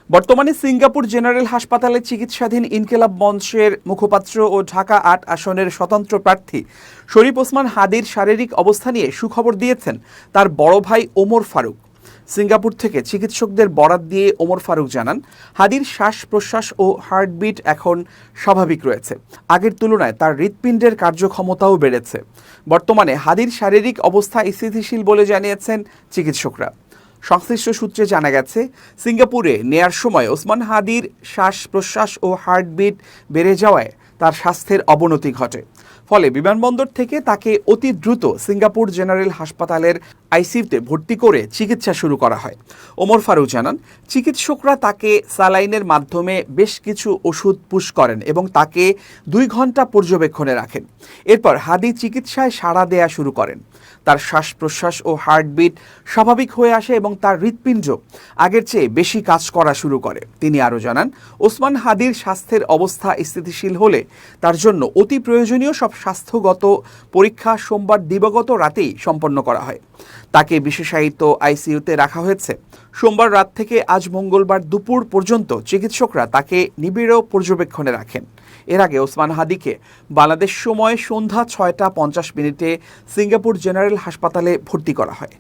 বর্তমানে Singapore general হাসপাতালে চিকিৎসাধীন ইনকিলাব মঞ্চের মুখপাত্র ও ঢাকা ৮ আসনের স্বতন্ত্র প্রার্থী শরীফ ওসমান হাদির শারীরিক অবস্থা নিয়ে সুখবর দিয়েছেন তার বড় ভাই ওমর ফারুক। সিঙ্গাপুর থেকে চিকিৎসকদের বরাত দিয়ে ওমর ফারুক জানান, হাদির শ্বাস প্রশ্বাস ও হার্টবিট এখন স্বাভাবিক রয়েছে। আগের তুলনায় তার হৃৎপিণ্ডের কার্যক্ষমতাও বেড়েছে। বর্তমানে হাদির শারীরিক অবস্থা স্থিতিশীল বলে জানিয়েছেন চিকিৎসকরা। সংশ্লিষ্ট সূত্রে জানা গেছে, সিঙ্গাপুরে নেয়ার সময় ওসমান হাদির শ্বাস প্রশ্বাস ও হার্টবিট বেড়ে যাওয়ায় তার স্বাস্থ্যের অবনতি ঘটে। ফলে বিমানবন্দর থেকে তাকে অতি দ্রুত সিঙ্গাপুর জেনারেল হাসপাতালের আইসিইউতে ভর্তি করে চিকিৎসা শুরু করা হয়। ওমর ফারুক জানান, চিকিৎসকরা তাকে স্যালাইনের মাধ্যমে বেশ কিছু ওষুধ পুশ করেন এবং তাকে 2 ঘন্টা পর্যবেক্ষণে রাখেন। এরপর হাদি চিকিৎসায় সাড়া দেয়া শুরু করেন। তার শ্বাস প্রশ্বাস ও হার্টবিট স্বাভাবিক হয়ে আসে এবং তার হৃৎপিণ্ড আগের চেয়ে বেশি কাজ করা শুরু করে। তিনি আরও জানান, ওসমান হাদির স্বাস্থ্যের অবস্থা স্থিতিশীল হলে তার জন্য অতি প্রয়োজনীয় সব স্বাস্থ্যগত পরীক্ষা সোমবার দিবাগত রাতেই সম্পন্ন করা হয়। তাকে বিশেষায়িত আইসিইউতে রাখা হয়েছে। সোমবার রাত থেকে আজ মঙ্গলবার দুপুর পর্যন্ত চিকিৎসকরা তাকে নিবিড় পর্যবেক্ষণে রাখেন। এর আগে ওসমান হাদিকে বাংলাদেশ সময় সন্ধ্যা ৬টা ৫০ মিনিটে সিঙ্গাপুর জেনারেল হাসপাতালে ভর্তি করা হয়।